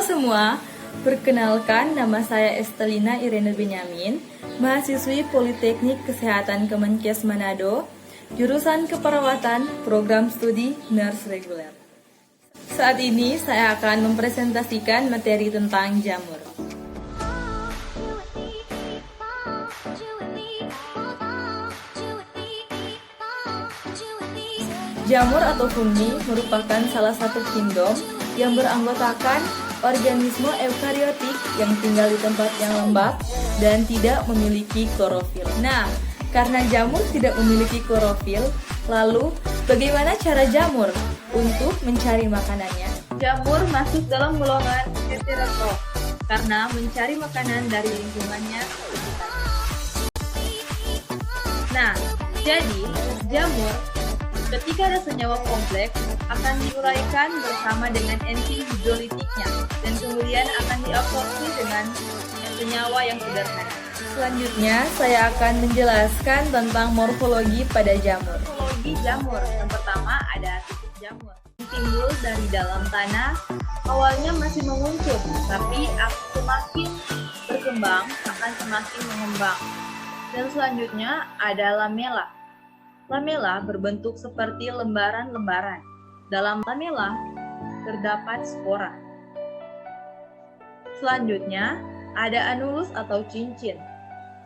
semua, perkenalkan nama saya Estelina Irene Benyamin, mahasiswi Politeknik Kesehatan Kemenkes Manado, jurusan keperawatan, program studi nurse reguler. Saat ini saya akan mempresentasikan materi tentang jamur. Jamur atau fungi merupakan salah satu kingdom yang beranggotakan organisme eukariotik yang tinggal di tempat yang lembab dan tidak memiliki klorofil. Nah, karena jamur tidak memiliki klorofil, lalu bagaimana cara jamur untuk mencari makanannya? Jamur masuk dalam golongan heterotrof karena mencari makanan dari lingkungannya sekitar. Nah, jadi jamur ketika ada senyawa kompleks akan diuraikan bersama dengan enzim hidrolitiknya dan kemudian akan diabsorpsi dengan senyawa yang sederhana. Selanjutnya saya akan menjelaskan tentang morfologi pada jamur. Morfologi jamur yang pertama ada titik jamur. Timbul dari dalam tanah, awalnya masih menguncung, tapi semakin berkembang akan semakin mengembang. Dan selanjutnya ada lamela. Lamela berbentuk seperti lembaran-lembaran. Dalam lamela terdapat spora. Selanjutnya ada anulus atau cincin.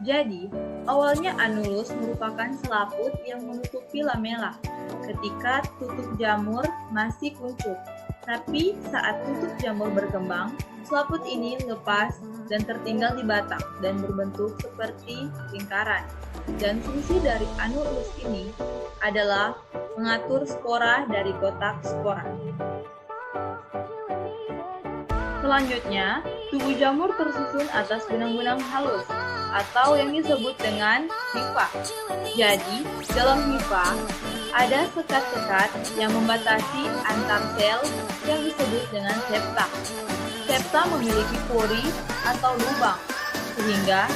Jadi, awalnya anulus merupakan selaput yang menutupi lamela ketika tutup jamur masih kuncup. Tapi saat tutup jamur berkembang, selaput ini lepas dan tertinggal di batang dan berbentuk seperti lingkaran. Dan fungsi dari anulus ini adalah mengatur spora dari kotak spora. Selanjutnya, tubuh jamur tersusun atas benang-benang halus atau yang disebut dengan hifa. Jadi, dalam hifa ada sekat-sekat yang membatasi antar sel yang disebut dengan septa. Septa memiliki pori atau lubang, sehingga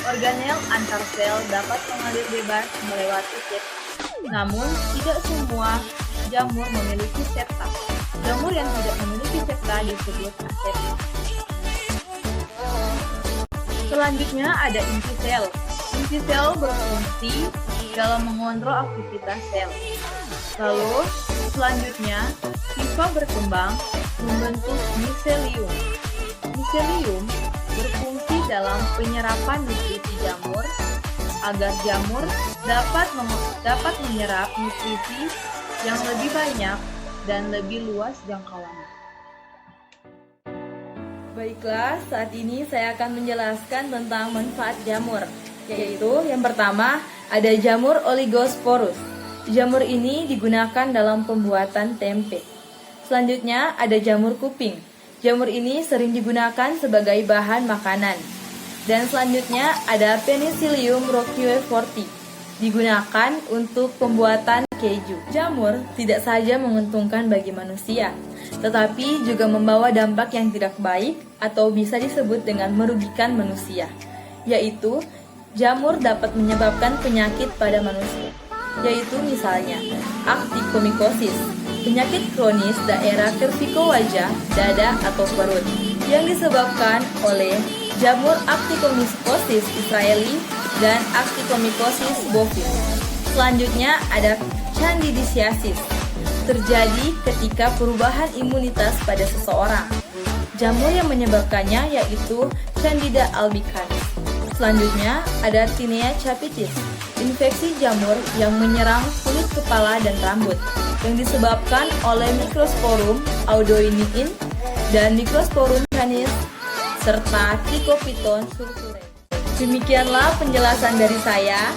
organel antar sel dapat mengalir bebas melewati septa. Namun, tidak semua jamur memiliki septa. Jamur yang tidak memiliki septa disebut asepta. Selanjutnya ada inti sel. Inti sel berfungsi dalam mengontrol aktivitas sel. Lalu, selanjutnya, hifa berkembang membentuk miselium. Miselium berfungsi dalam penyerapan nutrisi jamur agar jamur dapat menyerap nutrisi yang lebih banyak dan lebih luas jangkauannya. Baiklah, saat ini saya akan menjelaskan tentang manfaat jamur, yaitu yang pertama ada jamur oligosporus. Jamur ini digunakan dalam pembuatan tempe. Selanjutnya ada jamur kuping. Jamur ini sering digunakan sebagai bahan makanan. Dan selanjutnya ada Penicillium roqueforti, digunakan untuk pembuatan keju. Jamur tidak saja menguntungkan bagi manusia, tetapi juga membawa dampak yang tidak baik atau bisa disebut dengan merugikan manusia, yaitu jamur dapat menyebabkan penyakit pada manusia, yaitu misalnya actinomycosis, penyakit kronis daerah cervico wajah, dada atau perut yang disebabkan oleh jamur Actinomycosis israeli dan Actinomycosis bovis. Selanjutnya ada Candidiciasis, terjadi ketika perubahan imunitas pada seseorang. Jamur yang menyebabkannya yaitu Candida albicans. Selanjutnya ada Tinea capitis, infeksi jamur yang menyerang kulit kepala dan rambut yang disebabkan oleh Microsporum audoiniin dan Microsporum canis serta Trichopiton sulfurans. Demikianlah penjelasan dari saya.